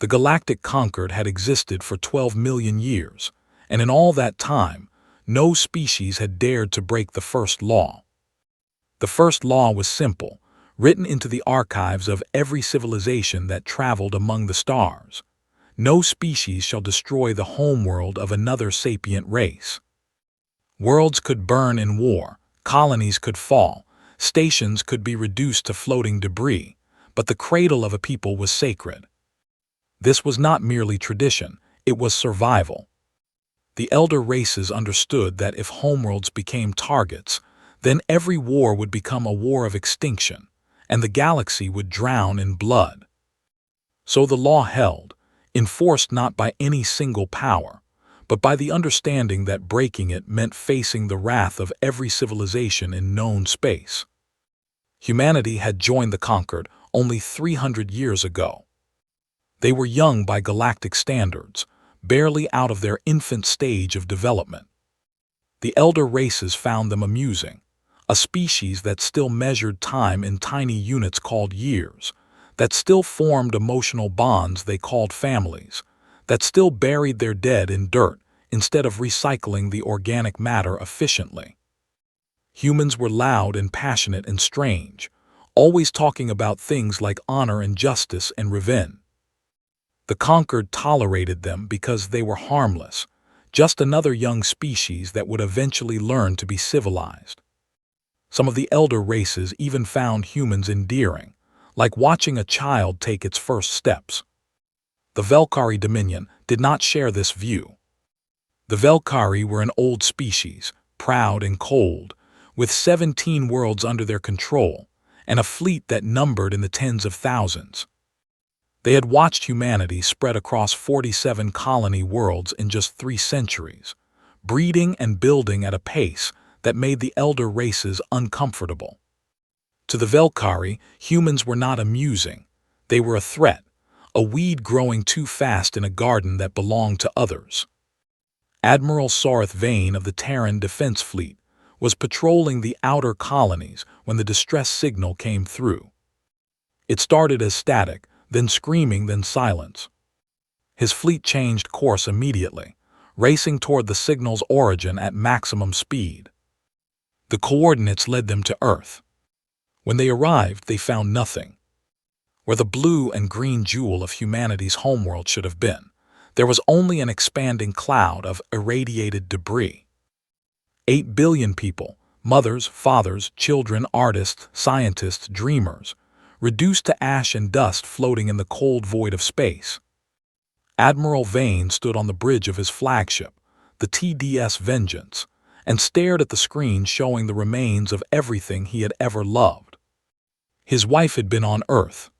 The galactic concord had existed for 12 million years, and in all that time, no species had dared to break the first law. The first law was simple, written into the archives of every civilization that traveled among the stars. No species shall destroy the homeworld of another sapient race. Worlds could burn in war, colonies could fall, stations could be reduced to floating debris, but the cradle of a people was sacred. This was not merely tradition, it was survival. The elder races understood that if homeworlds became targets, then every war would become a war of extinction, and the galaxy would drown in blood. So the law held, enforced not by any single power, but by the understanding that breaking it meant facing the wrath of every civilization in known space. Humanity had joined the conquered only 300 years ago. They were young by galactic standards, barely out of their infant stage of development. The elder races found them amusing, a species that still measured time in tiny units called years, that still formed emotional bonds they called families, that still buried their dead in dirt instead of recycling the organic matter efficiently. Humans were loud and passionate and strange, always talking about things like honor and justice and revenge. The conquered tolerated them because they were harmless, just another young species that would eventually learn to be civilized. Some of the elder races even found humans endearing, like watching a child take its first steps. The Velkari Dominion did not share this view. The Velkari were an old species, proud and cold, with 17 worlds under their control, and a fleet that numbered in the tens of thousands. They had watched humanity spread across 47 colony worlds in just 3 centuries, breeding and building at a pace that made the elder races uncomfortable. To the Velkari, humans were not amusing. They were a threat, a weed growing too fast in a garden that belonged to others. Admiral Sareth Vane of the Terran Defense Fleet was patrolling the outer colonies when the distress signal came through. It started as static, then screaming, then silence. His fleet changed course immediately, racing toward the signal's origin at maximum speed. The coordinates led them to Earth. When they arrived, they found nothing. Where the blue and green jewel of humanity's homeworld should have been, there was only an expanding cloud of irradiated debris. 8 billion people, mothers, fathers, children, artists, scientists, dreamers, reduced to ash and dust floating in the cold void of space. Admiral Vane stood on the bridge of his flagship, the TDS Vengeance, and stared at the screen showing the remains of everything he had ever loved. His wife had been on Earth.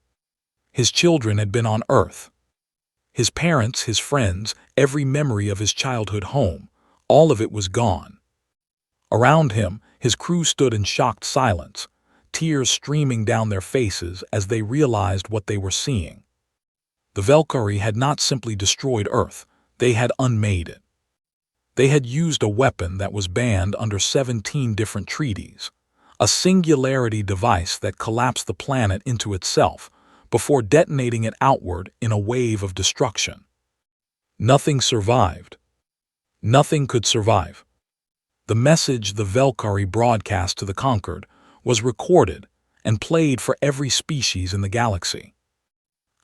His children had been on Earth. His parents, his friends, every memory of his childhood home, all of it was gone. Around him, his crew stood in shocked silence, tears streaming down their faces as they realized what they were seeing. The Velkari had not simply destroyed Earth, they had unmade it. They had used a weapon that was banned under 17 different treaties, a singularity device that collapsed the planet into itself before detonating it outward in a wave of destruction. Nothing survived. Nothing could survive. The message the Velkari broadcast to the conquered was recorded and played for every species in the galaxy.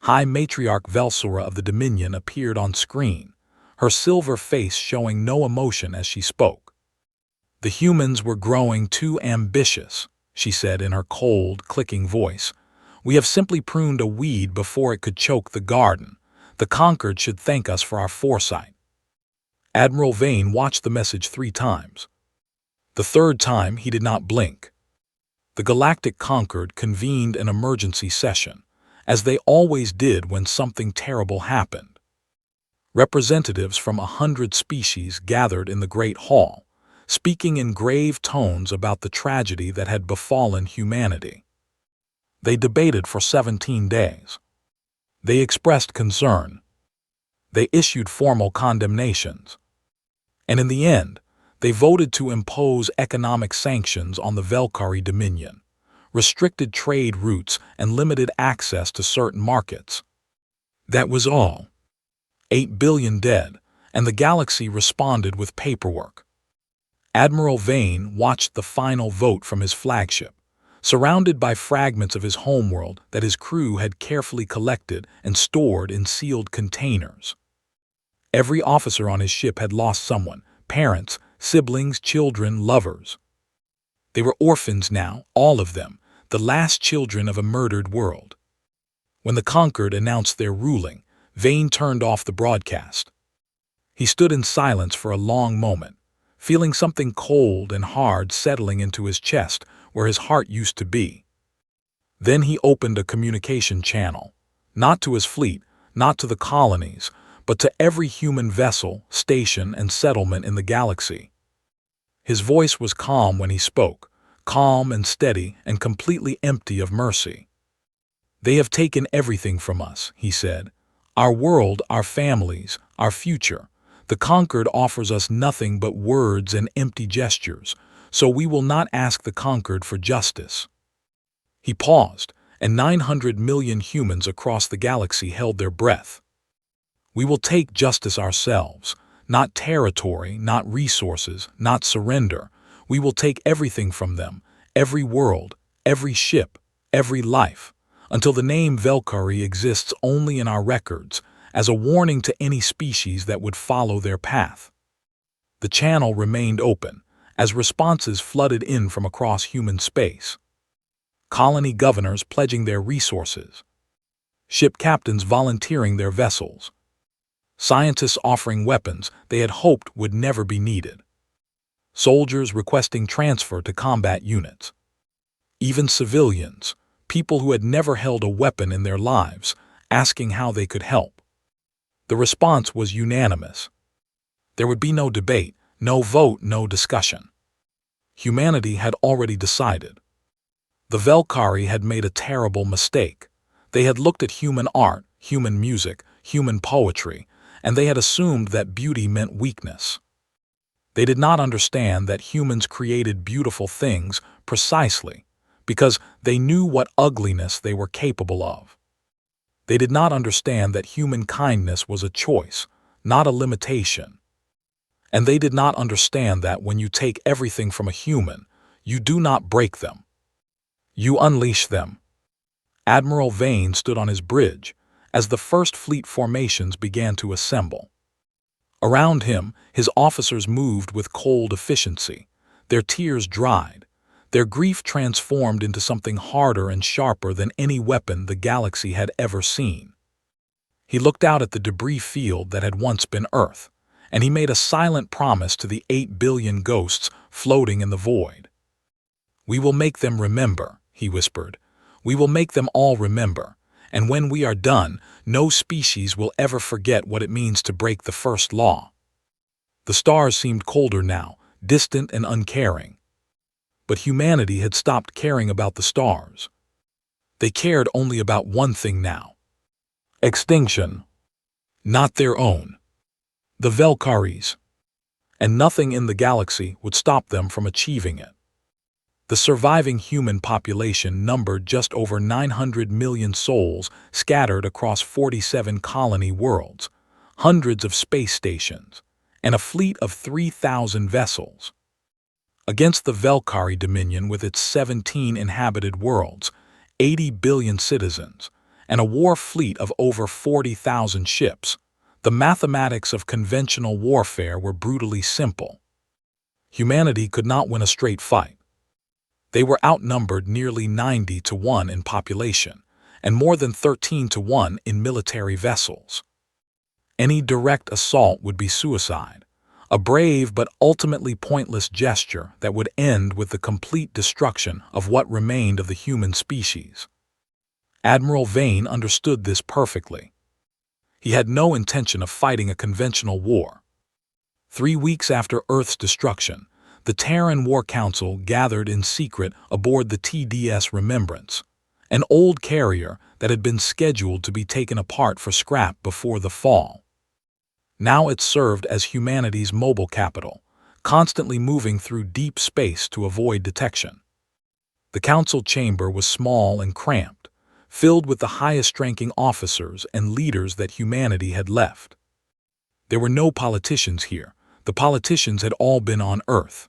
High Matriarch Velsura of the Dominion appeared on screen, her silver face showing no emotion as she spoke. "The humans were growing too ambitious," she said in her cold, clicking voice. "We have simply pruned a weed before it could choke the garden. The conquered should thank us for our foresight." Admiral Vane watched the message 3 times. The 3rd time he did not blink. The Galactic Conquered convened an emergency session, as they always did when something terrible happened. Representatives from 100 species gathered in the Great Hall, speaking in grave tones about the tragedy that had befallen humanity. They debated for 17 days. They expressed concern. They issued formal condemnations. And in the end, they voted to impose economic sanctions on the Velkari Dominion, restricted trade routes and limited access to certain markets. That was all. 8 billion dead, and the galaxy responded with paperwork. Admiral Vane watched the final vote from his flagship, surrounded by fragments of his homeworld that his crew had carefully collected and stored in sealed containers. Every officer on his ship had lost someone: parents, siblings, children, lovers. They were orphans now, all of them, the last children of a murdered world. When the conquered announced their ruling, Vane turned off the broadcast. He stood in silence for a long moment, feeling something cold and hard settling into his chest where his heart used to be. Then he opened a communication channel, not to his fleet, not to the colonies, but to every human vessel, station, and settlement in the galaxy. His voice was calm when he spoke, calm and steady and completely empty of mercy. "They have taken everything from us," he said. "Our world, our families, our future. The conquered offers us nothing but words and empty gestures, so we will not ask the conquered for justice." He paused, and 900 million humans across the galaxy held their breath. "We will take justice ourselves, not territory, not resources, not surrender. We will take everything from them, every world, every ship, every life, until the name Velkari exists only in our records, as a warning to any species that would follow their path." The channel remained open, as responses flooded in from across human space. Colony governors pledging their resources, ship captains volunteering their vessels, scientists offering weapons they had hoped would never be needed, soldiers requesting transfer to combat units. Even civilians, people who had never held a weapon in their lives, asking how they could help. The response was unanimous. There would be no debate, no vote, no discussion. Humanity had already decided. The Velkari had made a terrible mistake. They had looked at human art, human music, human poetry, and they had assumed that beauty meant weakness. They did not understand that humans created beautiful things precisely because they knew what ugliness they were capable of. They did not understand that human kindness was a choice, not a limitation. And they did not understand that when you take everything from a human, you do not break them. You unleash them. Admiral Vane stood on his bridge as the first fleet formations began to assemble. Around him, his officers moved with cold efficiency. Their tears dried. Their grief transformed into something harder and sharper than any weapon the galaxy had ever seen. He looked out at the debris field that had once been Earth, and he made a silent promise to the 8 billion ghosts floating in the void. "We will make them remember," he whispered. "We will make them all remember, and when we are done, no species will ever forget what it means to break the first law." The stars seemed colder now, distant and uncaring. But humanity had stopped caring about the stars. They cared only about one thing now: extinction. Not their own. The Velkari's. And nothing in the galaxy would stop them from achieving it. The surviving human population numbered just over 900 million souls scattered across 47 colony worlds, hundreds of space stations, and a fleet of 3,000 vessels. Against the Velkari Dominion with its 17 inhabited worlds, 80 billion citizens, and a war fleet of over 40,000 ships, the mathematics of conventional warfare were brutally simple. Humanity could not win a straight fight. They were outnumbered nearly 90-1 in population, and more than 13-1 in military vessels. Any direct assault would be suicide, a brave but ultimately pointless gesture that would end with the complete destruction of what remained of the human species. Admiral Vane understood this perfectly. He had no intention of fighting a conventional war. 3 weeks after Earth's destruction, the Terran War Council gathered in secret aboard the TDS Remembrance, an old carrier that had been scheduled to be taken apart for scrap before the fall. Now it served as humanity's mobile capital, constantly moving through deep space to avoid detection. The council chamber was small and cramped, filled with the highest-ranking officers and leaders that humanity had left. There were no politicians here. The politicians had all been on Earth.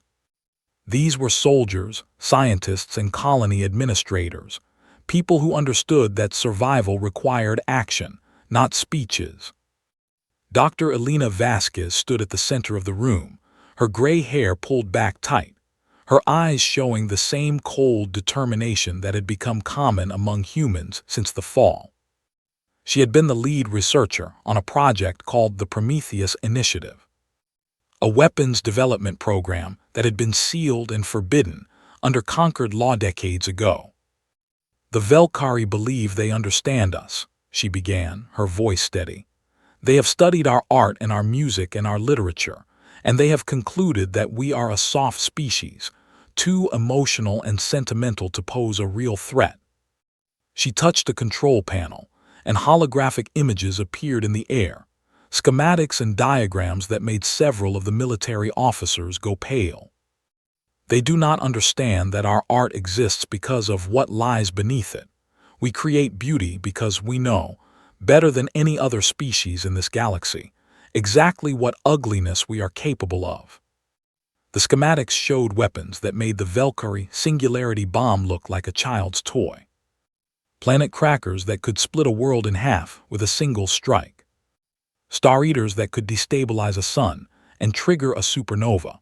These were soldiers, scientists, and colony administrators, people who understood that survival required action, not speeches. Dr. Elena Vasquez stood at the center of the room, her gray hair pulled back tight, her eyes showing the same cold determination that had become common among humans since the fall. She had been the lead researcher on a project called the Prometheus Initiative, a weapons development program that had been sealed and forbidden under conquered law decades ago. "The Velkari believe they understand us," she began, her voice steady. "They have studied our art and our music and our literature, and they have concluded that we are a soft species, too emotional and sentimental to pose a real threat." She touched a control panel, and holographic images appeared in the air, schematics and diagrams that made several of the military officers go pale. "They do not understand that our art exists because of what lies beneath it. We create beauty because we know, better than any other species in this galaxy, exactly what ugliness we are capable of." The schematics showed weapons that made the Velkari Singularity Bomb look like a child's toy. Planet crackers that could split a world in half with a single strike. Star eaters that could destabilize a sun and trigger a supernova.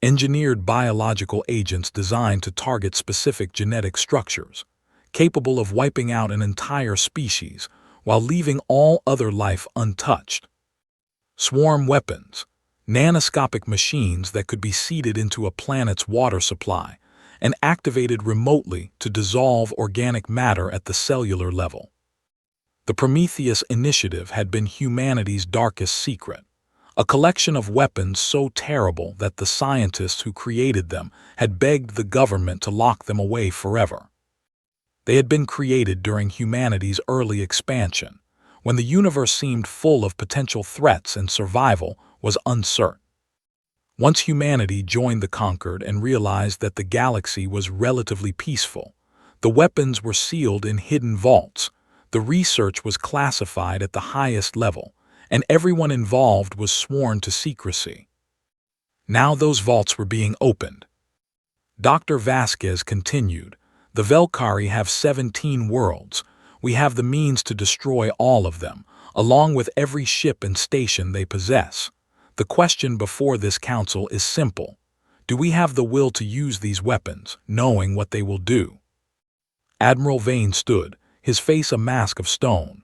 Engineered biological agents designed to target specific genetic structures, capable of wiping out an entire species while leaving all other life untouched. Swarm weapons, nanoscopic machines that could be seeded into a planet's water supply and activated remotely to dissolve organic matter at the cellular level. The Prometheus Initiative had been humanity's darkest secret, a collection of weapons so terrible that the scientists who created them had begged the government to lock them away forever. They had been created during humanity's early expansion, when the universe seemed full of potential threats and survival was uncertain. Once humanity joined the conquered and realized that the galaxy was relatively peaceful, the weapons were sealed in hidden vaults, the research was classified at the highest level, and everyone involved was sworn to secrecy. Now those vaults were being opened. Dr. Vasquez continued, "The Velkari have 17 worlds. We have the means to destroy all of them, along with every ship and station they possess. The question before this council is simple. Do we have the will to use these weapons, knowing what they will do?" Admiral Vane stood, his face a mask of stone.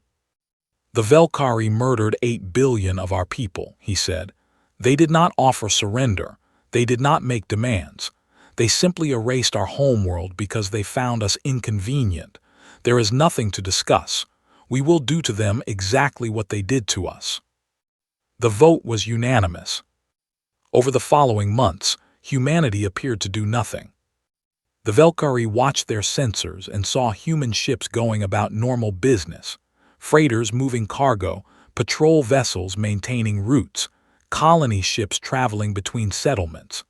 "The Velkari murdered 8 billion of our people," he said. "They did not offer surrender. They did not make demands. They simply erased our homeworld because they found us inconvenient. There is nothing to discuss. We will do to them exactly what they did to us." The vote was unanimous. Over the following months, humanity appeared to do nothing. The Velkari watched their sensors and saw human ships going about normal business, freighters moving cargo, patrol vessels maintaining routes, colony ships traveling between settlements.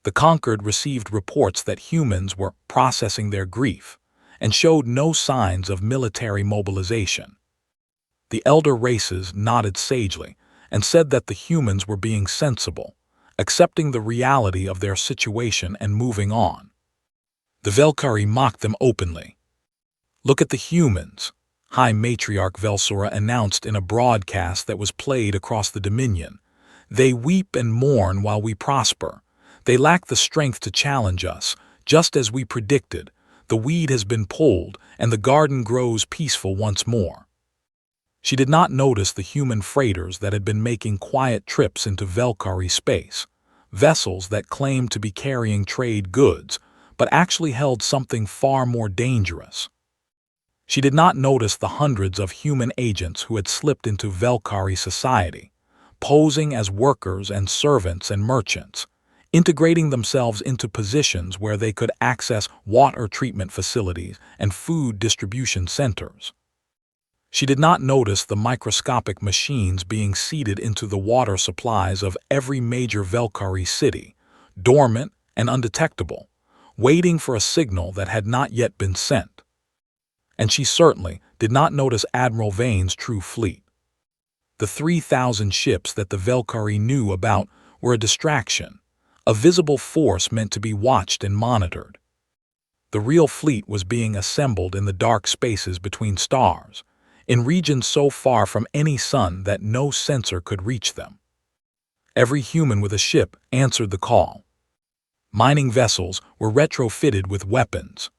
The conquered received reports that humans were processing their grief and showed no signs of military mobilization. The elder races nodded sagely and said that the humans were being sensible, accepting the reality of their situation and moving on. The Velkari mocked them openly. "Look at the humans," High Matriarch Velsora announced in a broadcast that was played across the Dominion. "They weep and mourn while we prosper. They lack the strength to challenge us, just as we predicted. The weed has been pulled, and the garden grows peaceful once more." She did not notice the human freighters that had been making quiet trips into Velkari space, vessels that claimed to be carrying trade goods, but actually held something far more dangerous. She did not notice the hundreds of human agents who had slipped into Velkari society, posing as workers and servants and merchants, integrating themselves into positions where they could access water treatment facilities and food distribution centers. She did not notice the microscopic machines being seeded into the water supplies of every major Velkari city, dormant and undetectable, waiting for a signal that had not yet been sent. and she certainly did not notice Admiral Vane's true fleet. The 3,000 ships that the Valkyrie knew about were a distraction, a visible force meant to be watched and monitored. The real fleet was being assembled in the dark spaces between stars, in regions so far from any sun that no sensor could reach them. Every human with a ship answered the call. Mining vessels were retrofitted with weapons.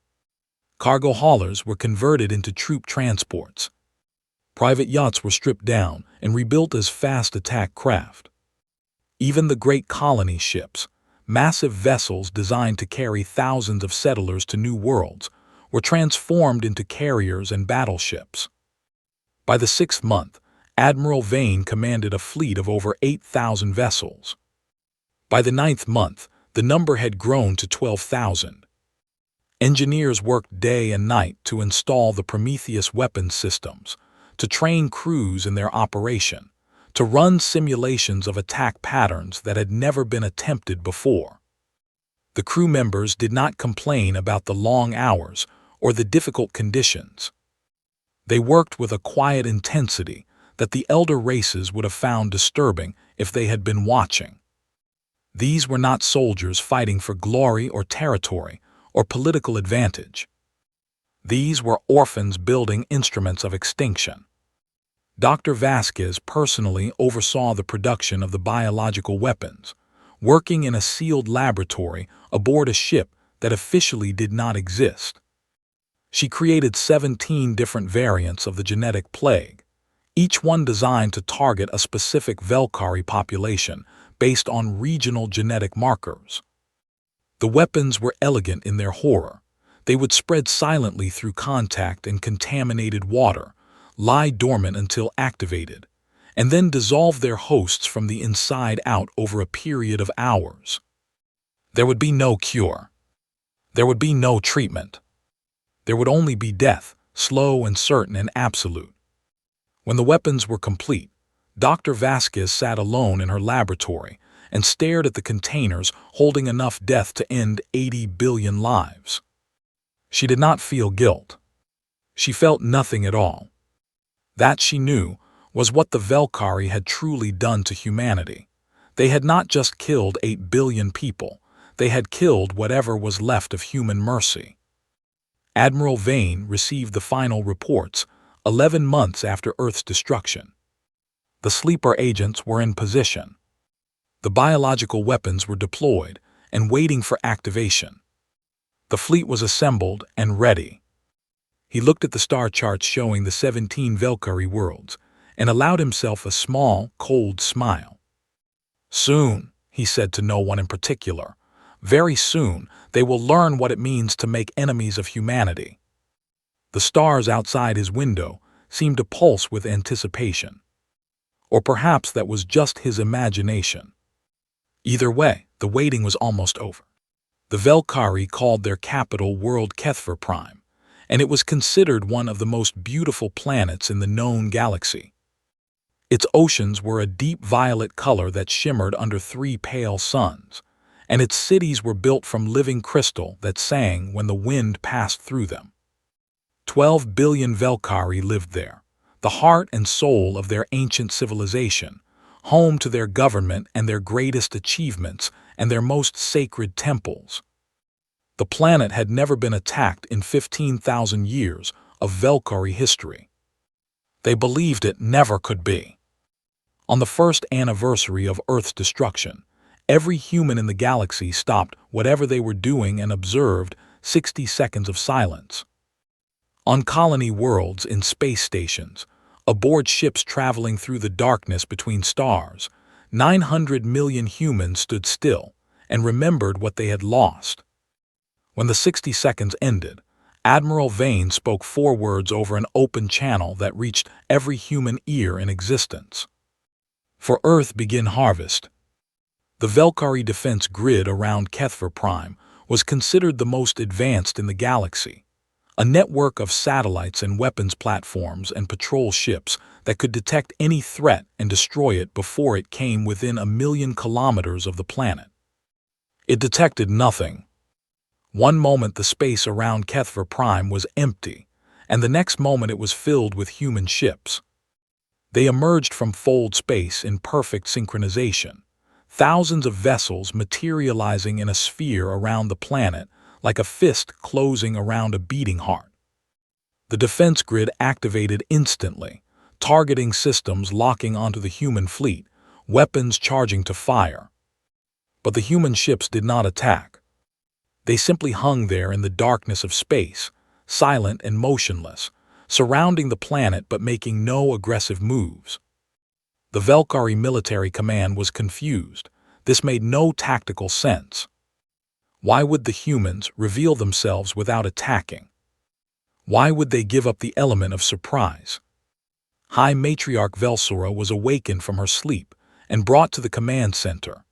Cargo haulers were converted into troop transports. Private yachts were stripped down and rebuilt as fast attack craft. Even the great colony ships, massive vessels designed to carry thousands of settlers to new worlds, were transformed into carriers and battleships. By the 6th month, Admiral Vane commanded a fleet of over 8,000 vessels. By the 9th month, the number had grown to 12,000. Engineers worked day and night to install the Prometheus weapons systems, to train crews in their operation, to run simulations of attack patterns that had never been attempted before. The crew members did not complain about the long hours or the difficult conditions. They worked with a quiet intensity that the elder races would have found disturbing if they had been watching. These were not soldiers fighting for glory or territory or political advantage. These were orphans building instruments of extinction. Dr. Vasquez personally oversaw the production of the biological weapons, working in a sealed laboratory aboard a ship that officially did not exist. She created 17 different variants of the genetic plague, each one designed to target a specific Valkyrie population based on regional genetic markers. The weapons were elegant in their horror. They would spread silently through contact and contaminated water, lie dormant until activated, and then dissolve their hosts from the inside out over a period of hours. There would be no cure. There would be no treatment. There would only be death, slow and certain and absolute. When the weapons were complete, Dr. Vasquez sat alone in her laboratory and stared at the containers holding enough death to end 80 billion lives. She did not feel guilt. She felt nothing at all. That, she knew, was what the Valkyrie had truly done to humanity. They had not just killed 8 billion people, they had killed whatever was left of human mercy. Admiral Vane received the final reports 11 months after Earth's destruction. The sleeper agents were in position. The biological weapons were deployed and waiting for activation. The fleet was assembled and ready. He looked at the star charts showing the 17 Valkyrie worlds and allowed himself a small, cold smile. Soon, he said to no one in particular, very soon they will learn what it means to make enemies of humanity. The stars outside his window seemed to pulse with anticipation. Or perhaps that was just his imagination. Either way, the waiting was almost over. The Valkyrie called their capital world Keth Prime, and it was considered one of the most beautiful planets in the known galaxy. Its oceans were a deep violet color that shimmered under 3 pale suns, and its cities were built from living crystal that sang when the wind passed through them. 12 billion Valkyrie lived there, the heart and soul of their ancient civilization, home to their government and their greatest achievements and their most sacred temples. The planet had never been attacked in 15,000 years of Valkyrie history. They believed it never could be. On the first anniversary of Earth's destruction, every human in the galaxy stopped whatever they were doing and observed 60 seconds of silence. On colony worlds, in space stations, aboard ships traveling through the darkness between stars, 900 million humans stood still and remembered what they had lost. When the 60 seconds ended, Admiral Vane spoke 4 words over an open channel that reached every human ear in existence. For Earth begin harvest. The Valkyrie defense grid around Keth Prime was considered the most advanced in the galaxy, a network of satellites and weapons platforms and patrol ships that could detect any threat and destroy it before it came within 1,000,000 kilometers of the planet. It detected nothing. One moment the space around Keth Prime was empty, and the next moment it was filled with human ships. They emerged from fold space in perfect synchronization, thousands of vessels materializing in a sphere around the planet like a fist closing around a beating heart. The defense grid activated instantly, targeting systems locking onto the human fleet, weapons charging to fire. But the human ships did not attack. They simply hung there in the darkness of space, silent and motionless, surrounding the planet but making no aggressive moves. The Velkari military command was confused. This made no tactical sense. Why would the humans reveal themselves without attacking? Why would they give up the element of surprise? High Matriarch Velsura was awakened from her sleep and brought to the command center,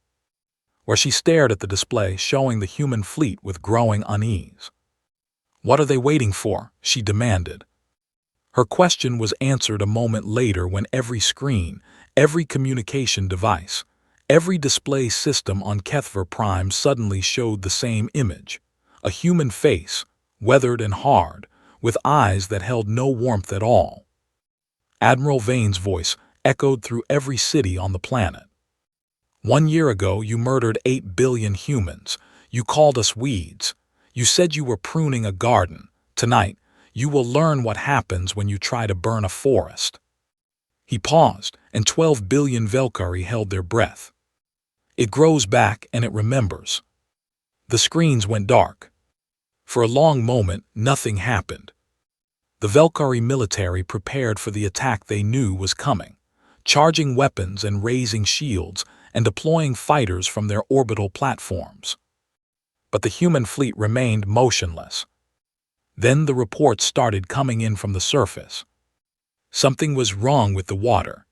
where she stared at the display showing the human fleet with growing unease. "What are they waiting for?" she demanded. Her question was answered a moment later when every screen, every communication device, every display system on Keth Prime suddenly showed the same image: a human face, weathered and hard, with eyes that held no warmth at all. Admiral Vane's voice echoed through every city on the planet. "1 year ago, you murdered 8 billion humans. You called us weeds. You said you were pruning a garden. Tonight, you will learn what happens when you try to burn a forest." He paused, and 12 billion Velkari held their breath. It grows back and it remembers. The screens went dark. For a long moment, nothing happened. The Velkari military prepared for the attack they knew was coming, charging weapons and raising shields and deploying fighters from their orbital platforms. But the human fleet remained motionless. Then the reports started coming in from the surface. Something was wrong with the water.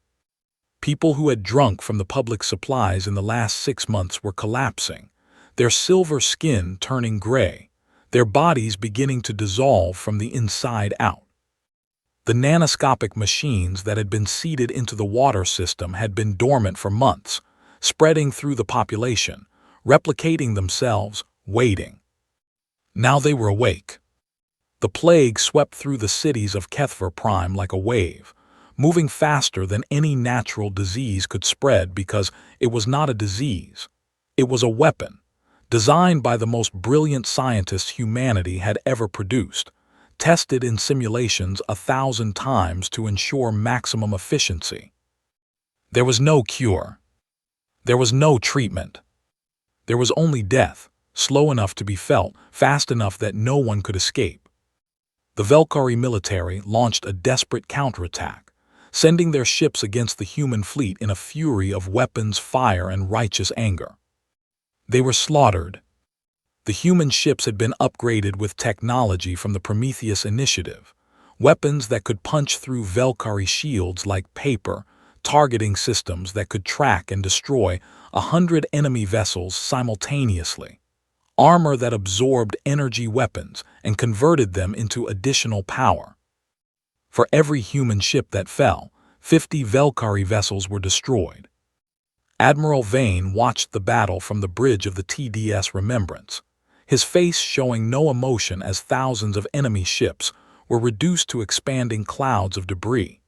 People who had drunk from the public supplies in the last 6 months were collapsing, their silver skin turning gray, their bodies beginning to dissolve from the inside out. The nanoscopic machines that had been seeded into the water system had been dormant for months, spreading through the population, replicating themselves, waiting. Now they were awake. The plague swept through the cities of Keth Prime like a wave, moving faster than any natural disease could spread because it was not a disease. It was a weapon, designed by the most brilliant scientists humanity had ever produced, tested in simulations 1,000 times to ensure maximum efficiency. There was no cure. There was no treatment. There was only death, slow enough to be felt, fast enough that no one could escape. The Velkari military launched a desperate counterattack, sending their ships against the human fleet in a fury of weapons, fire, and righteous anger. They were slaughtered. The human ships had been upgraded with technology from the Prometheus initiative, weapons that could punch through Velkari shields like paper, targeting systems that could track and destroy 100 enemy vessels simultaneously, armor that absorbed energy weapons and converted them into additional power. For every human ship that fell, 50 Velkari vessels were destroyed. Admiral Vane watched the battle from the bridge of the TDS Remembrance, his face showing no emotion as thousands of enemy ships were reduced to expanding clouds of debris.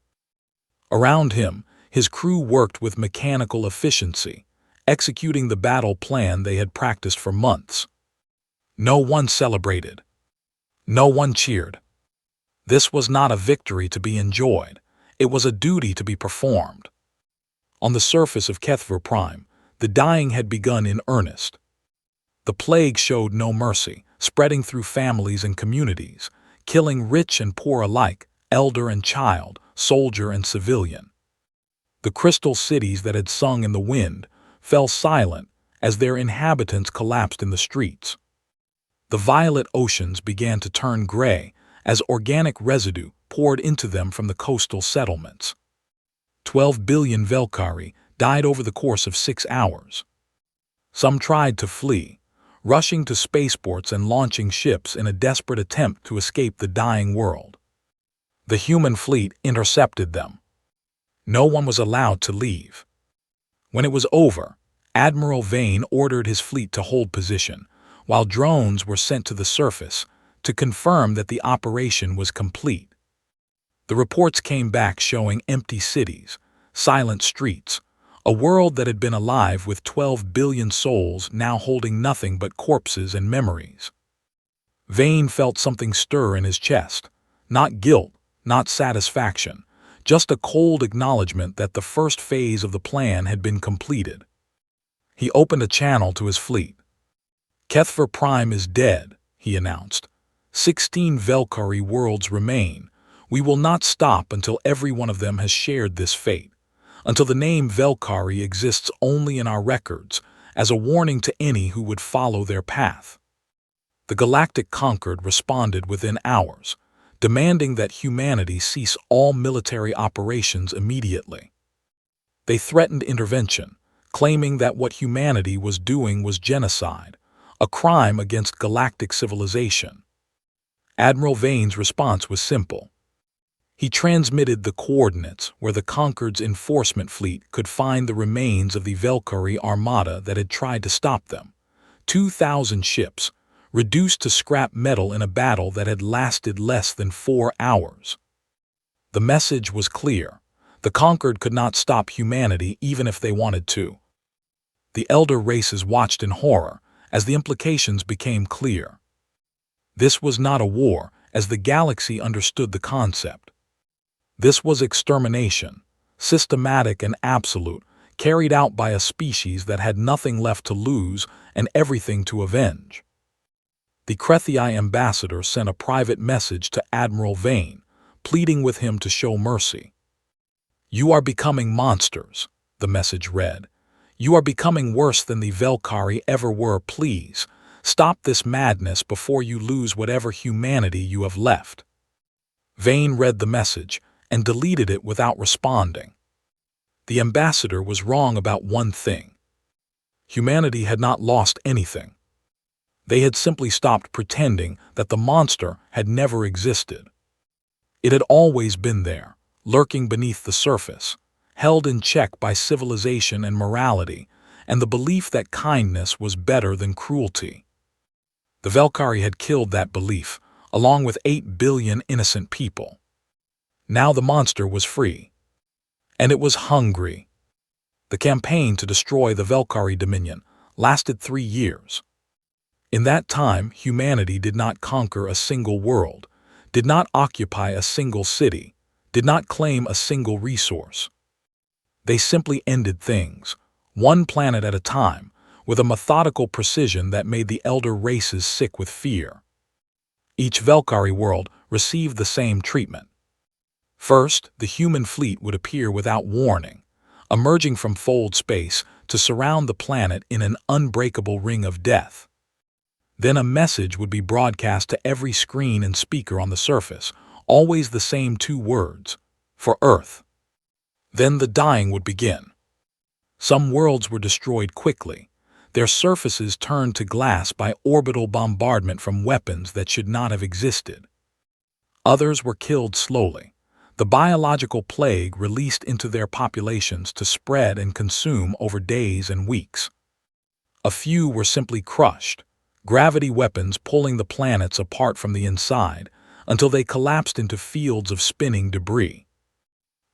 Around him, his crew worked with mechanical efficiency, executing the battle plan they had practiced for months. No one celebrated. No one cheered. This was not a victory to be enjoyed. It was a duty to be performed. On the surface of Keth Prime, the dying had begun in earnest. The plague showed no mercy, spreading through families and communities, killing rich and poor alike, elder and child, soldier and civilian. The crystal cities that had sung in the wind fell silent as their inhabitants collapsed in the streets. The violet oceans began to turn gray as organic residue poured into them from the coastal settlements. 12 billion Velkari died over the course of 6 hours. Some tried to flee, rushing to spaceports and launching ships in a desperate attempt to escape the dying world. The human fleet intercepted them. No one was allowed to leave. When it was over, Admiral Vane ordered his fleet to hold position, while drones were sent to the surface, to confirm that the operation was complete. The reports came back showing empty cities, silent streets, a world that had been alive with 12 billion souls now holding nothing but corpses and memories. Vane felt something stir in his chest, not guilt, not satisfaction, just a cold acknowledgement that the first phase of the plan had been completed. He opened a channel to his fleet. "Keth Prime is dead," he announced. 16 Valkyrie worlds remain. We will not stop until every one of them has shared this fate, until the name Valkyrie exists only in our records, as a warning to any who would follow their path. The Galactic Conquered responded within hours, demanding that humanity cease all military operations immediately. They threatened intervention, claiming that what humanity was doing was genocide, a crime against galactic civilization. Admiral Vane's response was simple. He transmitted the coordinates where the Conquered's enforcement fleet could find the remains of the Valkyrie armada that had tried to stop them. 2,000 ships, reduced to scrap metal in a battle that had lasted less than 4 hours. The message was clear. The Conquered could not stop humanity even if they wanted to. The elder races watched in horror as the implications became clear. This was not a war as the galaxy understood the concept. This was extermination, systematic and absolute, carried out by a species that had nothing left to lose and everything to avenge. The Krethii ambassador sent a private message to Admiral Vane, pleading with him to show mercy. "You are becoming monsters," the message read. "You are becoming worse than the Valkyrie ever were. Please, stop this madness before you lose whatever humanity you have left." Vane read the message and deleted it without responding. The ambassador was wrong about one thing. Humanity had not lost anything. They had simply stopped pretending that the monster had never existed. It had always been there, lurking beneath the surface, held in check by civilization and morality, and the belief that kindness was better than cruelty. The Valkyrie had killed that belief, along with 8 billion innocent people. Now the monster was free. And it was hungry. The campaign to destroy the Valkyrie Dominion lasted 3 years. In that time, humanity did not conquer a single world, did not occupy a single city, did not claim a single resource. They simply ended things, one planet at a time, with a methodical precision that made the elder races sick with fear. Each Valkyrie world received the same treatment. First, the human fleet would appear without warning, emerging from fold space to surround the planet in an unbreakable ring of death. Then a message would be broadcast to every screen and speaker on the surface, always the same 2 words, "For Earth." Then the dying would begin. Some worlds were destroyed quickly, their surfaces turned to glass by orbital bombardment from weapons that should not have existed. Others were killed slowly, the biological plague released into their populations to spread and consume over days and weeks. A few were simply crushed, gravity weapons pulling the planets apart from the inside until they collapsed into fields of spinning debris.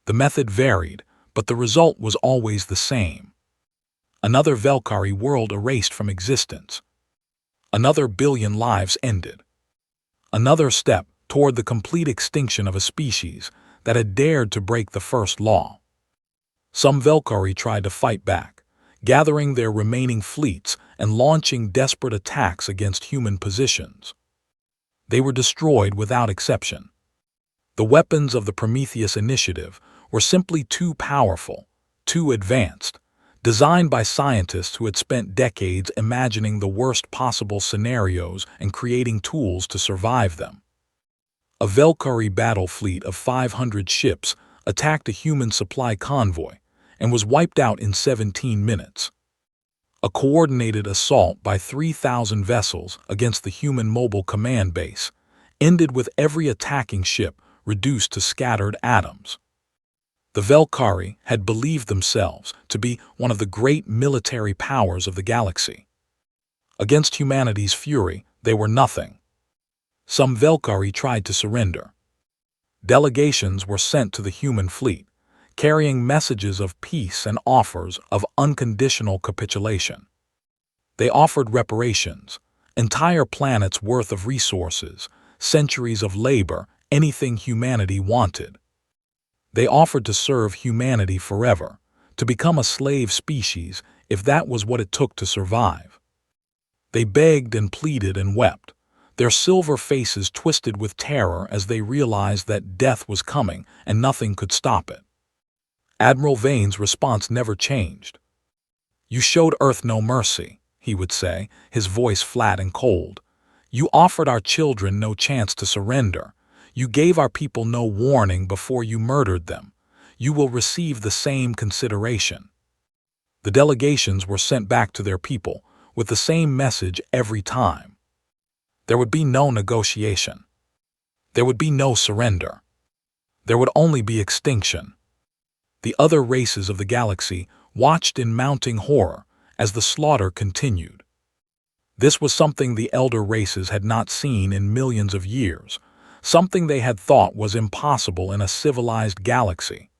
The method varied, but the result was always the same. Another Valkyrie world erased from existence. Another billion lives ended. Another step toward the complete extinction of a species that had dared to break the first law. Some Valkyrie tried to fight back, gathering their remaining fleets and launching desperate attacks against human positions. They were destroyed without exception. The weapons of the Prometheus initiative were simply too powerful, too advanced, designed by scientists who had spent decades imagining the worst possible scenarios and creating tools to survive them. A Valkyrie battle fleet of 500 ships attacked a human supply convoy and was wiped out in 17 minutes. A coordinated assault by 3,000 vessels against the human mobile command base ended with every attacking ship reduced to scattered atoms. The Valkyrie had believed themselves to be one of the great military powers of the galaxy. Against humanity's fury, they were nothing. Some Velkari tried to surrender. Delegations were sent to the human fleet, carrying messages of peace and offers of unconditional capitulation. They offered reparations, entire planets' worth of resources, centuries of labor, anything humanity wanted. They offered to serve humanity forever, to become a slave species if that was what it took to survive. They begged and pleaded and wept, their silver faces twisted with terror as they realized that death was coming and nothing could stop it. Admiral Vane's response never changed. "You showed Earth no mercy," he would say, his voice flat and cold. "You offered our children no chance to surrender. You gave our people no warning before you murdered them. You will receive the same consideration." The delegations were sent back to their people with the same message every time. There would be no negotiation. There would be no surrender. There would only be extinction. The other races of the galaxy watched in mounting horror as the slaughter continued. This was something the elder races had not seen in millions of years, something they had thought was impossible in a civilized galaxy: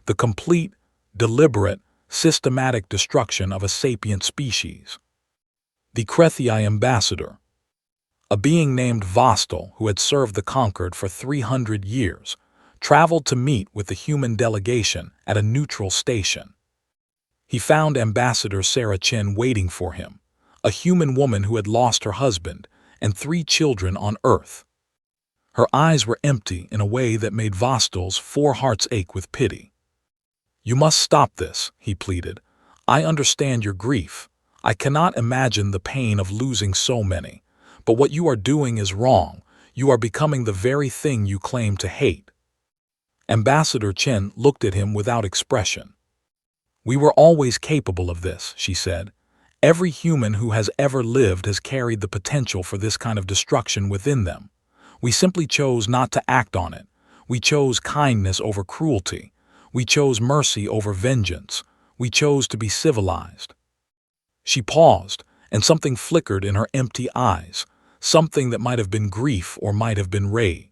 the complete, deliberate, systematic destruction of a sapient species. The Krethii ambassador, a being named Vostal who had served the conquered for 300 years, traveled to meet with the human delegation at a neutral station. He found Ambassador Sarah Chin waiting for him, a human woman who had lost her husband and 3 children on Earth. Her eyes were empty in a way that made Vostal's 4 hearts ache with pity. "You must stop this," he pleaded. "I understand your grief. I cannot imagine the pain of losing so many. But what you are doing is wrong. You are becoming the very thing you claim to hate." Ambassador Chen looked at him without expression. "We were always capable of this," she said. "Every human who has ever lived has carried the potential for this kind of destruction within them. We simply chose not to act on it. We chose kindness over cruelty. We chose mercy over vengeance. We chose to be civilized." She paused, and something flickered in her empty eyes, something that might have been grief or might have been rage.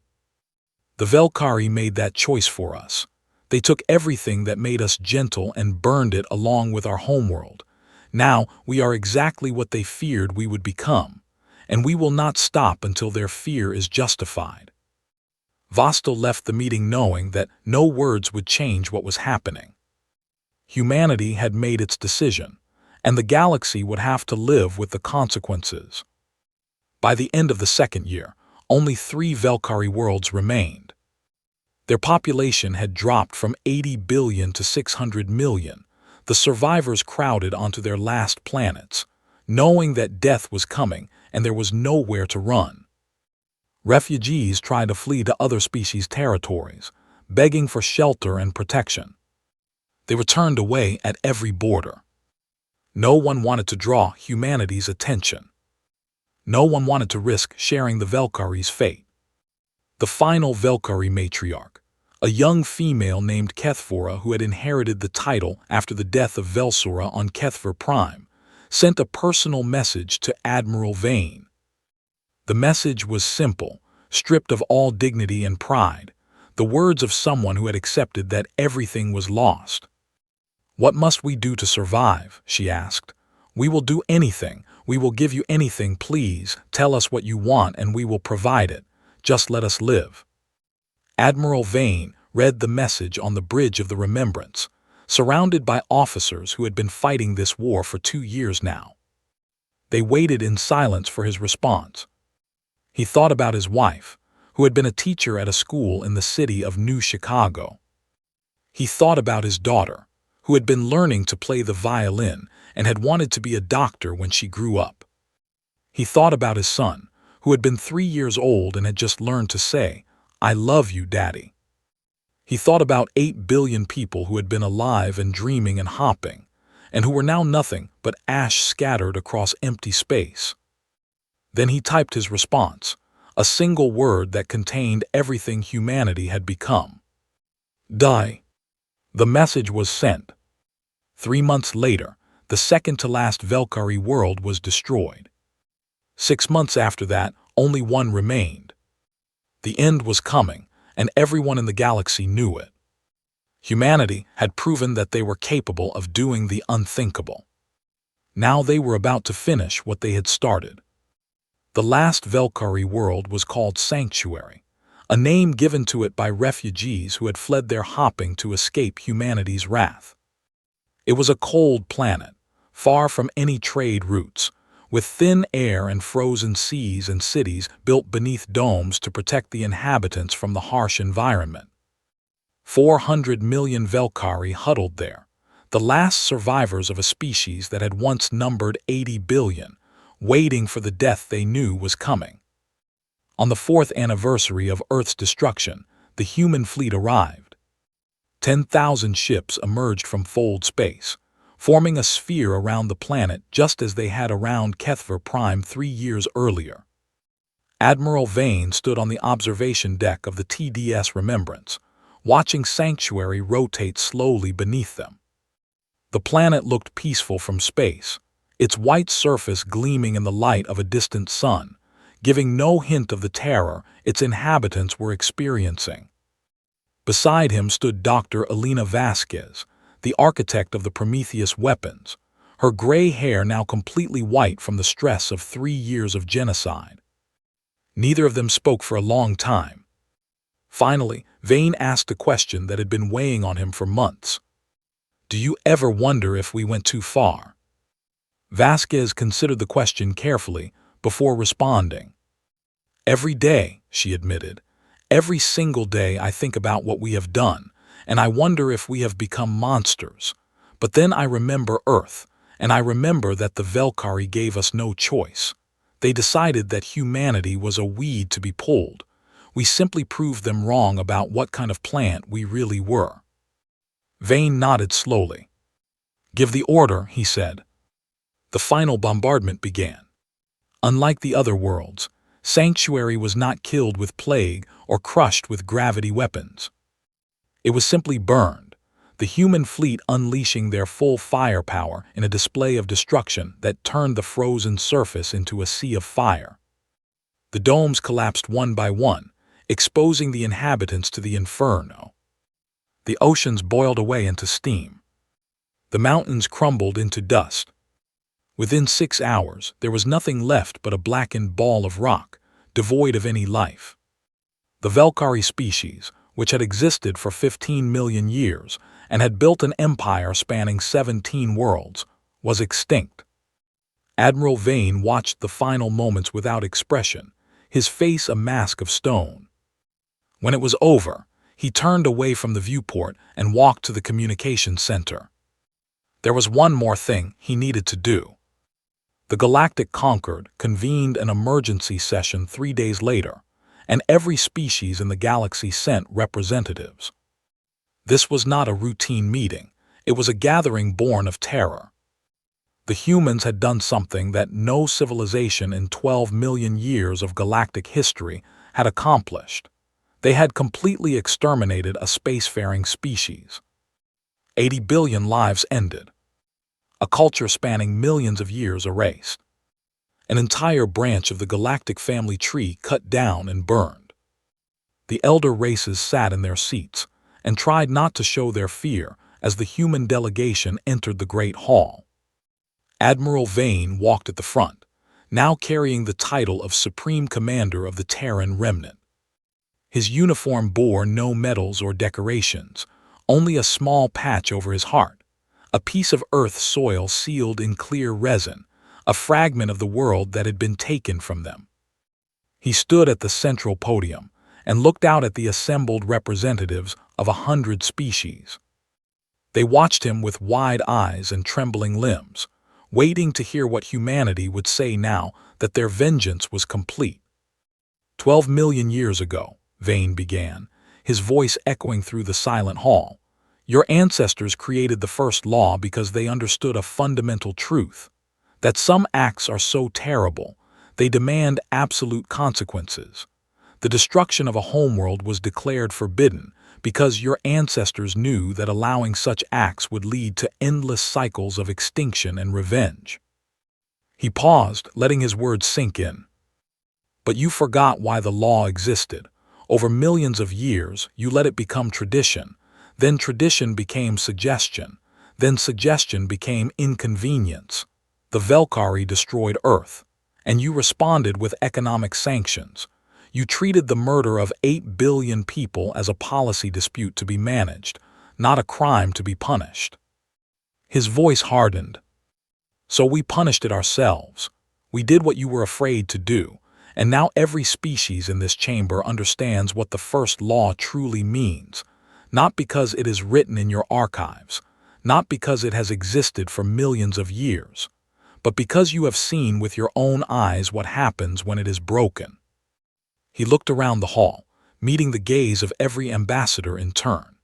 "The Velkari made that choice for us. They took everything that made us gentle and burned it along with our homeworld. Now we are exactly what they feared we would become, and we will not stop until their fear is justified." Vostal left the meeting knowing that no words would change what was happening. Humanity had made its decision, and the galaxy would have to live with the consequences. By the end of the second year, only 3 Velkari worlds remained. Their population had dropped from 80 billion to 600 million. The survivors crowded onto their last planets, knowing that death was coming and there was nowhere to run. Refugees tried to flee to other species' territories, begging for shelter and protection. They were turned away at every border. No one wanted to draw humanity's attention. No one wanted to risk sharing the Velkari's fate. The final Velkari matriarch, a young female named Kethphora who had inherited the title after the death of Velsura on Keth Prime, sent a personal message to Admiral Vane. The message was simple, stripped of all dignity and pride, the words of someone who had accepted that everything was lost. "What must we do to survive?" she asked. "We will do anything. We will give you anything, please. Tell us what you want and we will provide it. Just let us live." Admiral Vane read the message on the bridge of the Remembrance, surrounded by officers who had been fighting this war for 2 years now. They waited in silence for his response. He thought about his wife, who had been a teacher at a school in the city of New Chicago. He thought about his daughter, who had been learning to play the violin and had wanted to be a doctor when she grew up. He thought about his son, who had been 3 years old and had just learned to say, "I love you, Daddy." He thought about 8 billion people who had been alive and dreaming and hopping, and who were now nothing but ash scattered across empty space. Then he typed his response, a single word that contained everything humanity had become. Die. The message was sent. 3 months later, the second-to-last Velkari world was destroyed. 6 months after that, only one remained, The end was coming, and everyone in the galaxy knew it. Humanity had proven that they were capable of doing the unthinkable. Now they were about to finish what they had started. The last Velkari world was called Sanctuary, a name given to it by refugees who had fled their hopping to escape humanity's wrath. It was a cold planet, far from any trade routes, with thin air and frozen seas and cities built beneath domes to protect the inhabitants from the harsh environment. 400 million Velkari huddled there, the last survivors of a species that had once numbered 80 billion, waiting for the death they knew was coming. On the 4th anniversary of Earth's destruction, the human fleet arrived. 10,000 ships emerged from fold space, forming a sphere around the planet just as they had around Keth Prime 3 years earlier. Admiral Vane stood on the observation deck of the TDS Remembrance, watching Sanctuary rotate slowly beneath them. The planet looked peaceful from space, its white surface gleaming in the light of a distant sun, giving no hint of the terror its inhabitants were experiencing. Beside him stood Dr. Elena Vasquez, the architect of the Prometheus weapons, her gray hair now completely white from the stress of 3 years of genocide. Neither of them spoke for a long time. Finally, Vane asked a question that had been weighing on him for months. "Do you ever wonder if we went too far?" Vasquez considered the question carefully before responding. "Every day," she admitted. "Every single day I think about what we have done, and I wonder if we have become monsters. But then I remember Earth, and I remember that the Velkari gave us no choice. They decided that humanity was a weed to be pulled. We simply proved them wrong about what kind of plant we really were." Vane nodded slowly. "Give the order," he said. The final bombardment began. Unlike the other worlds, Sanctuary was not killed with plague or crushed with gravity weapons. It was simply burned, the human fleet unleashing their full firepower in a display of destruction that turned the frozen surface into a sea of fire. The domes collapsed one by one, exposing the inhabitants to the inferno. The oceans boiled away into steam. The mountains crumbled into dust. Within 6 hours, there was nothing left but a blackened ball of rock, devoid of any life. The Velkari species, which had existed for 15 million years and had built an empire spanning 17 worlds, was extinct. Admiral Vane watched the final moments without expression, his face a mask of stone. When it was over, he turned away from the viewport and walked to the communications center. There was one more thing he needed to do. The Galactic Concord convened an emergency session 3 days later, and every species in the galaxy sent representatives. This was not a routine meeting, it was a gathering born of terror. The humans had done something that no civilization in 12 million years of galactic history had accomplished. They had completely exterminated a spacefaring species. 80 billion lives ended. A culture spanning millions of years erased. An entire branch of the galactic family tree cut down and burned. The elder races sat in their seats and tried not to show their fear as the human delegation entered the Great Hall. Admiral Vane walked at the front, now carrying the title of Supreme Commander of the Terran Remnant. His uniform bore no medals or decorations, only a small patch over his heart. A piece of earth soil sealed in clear resin, a fragment of the world that had been taken from them. He stood at the central podium and looked out at the assembled representatives of 100 species. They watched him with wide eyes and trembling limbs, waiting to hear what humanity would say now that their vengeance was complete. 12 million years ago, Vane began, his voice echoing through the silent hall. Your ancestors created the first law because they understood a fundamental truth, that some acts are so terrible, they demand absolute consequences. The destruction of a homeworld was declared forbidden because your ancestors knew that allowing such acts would lead to endless cycles of extinction and revenge. He paused, letting his words sink in. But you forgot why the law existed, Over millions of years, you let it become tradition. Then tradition became suggestion. Then suggestion became inconvenience. The Velkari destroyed Earth, and you responded with economic sanctions. You treated the murder of 8 billion people as a policy dispute to be managed, not a crime to be punished. His voice hardened. So we punished it ourselves. We did what you were afraid to do, and now every species in this chamber understands what the first law truly means, not because it is written in your archives, not because it has existed for millions of years, but because you have seen with your own eyes what happens when it is broken. He looked around the hall, meeting the gaze of every ambassador in turn.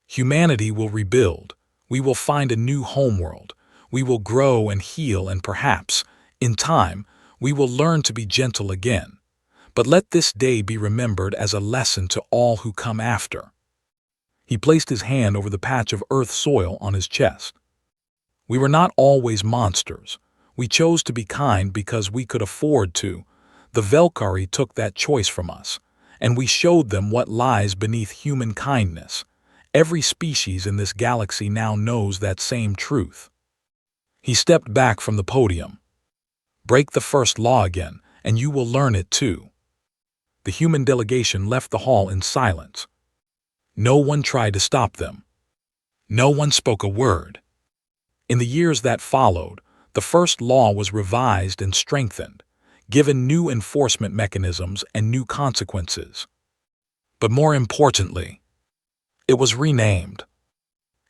Humanity will rebuild. We will find a new homeworld. We will grow and heal, and perhaps, in time, we will learn to be gentle again. But let this day be remembered as a lesson to all who come after. He placed his hand over the patch of earth soil on his chest. We were not always monsters. We chose to be kind because we could afford to. The Velkari took that choice from us, and we showed them what lies beneath human kindness. Every species in this galaxy now knows that same truth. He stepped back from the podium. Break the first law again, and you will learn it too. The human delegation left the hall in silence. No one tried to stop them. No one spoke a word. In the years that followed, the first law was revised and strengthened, given new enforcement mechanisms and new consequences. But more importantly, it was renamed.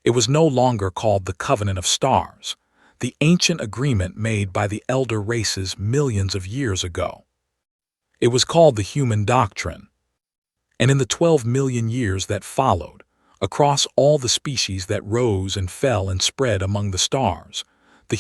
It was no longer called the Covenant of Stars, the ancient agreement made by the elder races millions of years ago. It was called the Human Doctrine. And in the 12 million years that followed, across all the species that rose and fell and spread among the stars,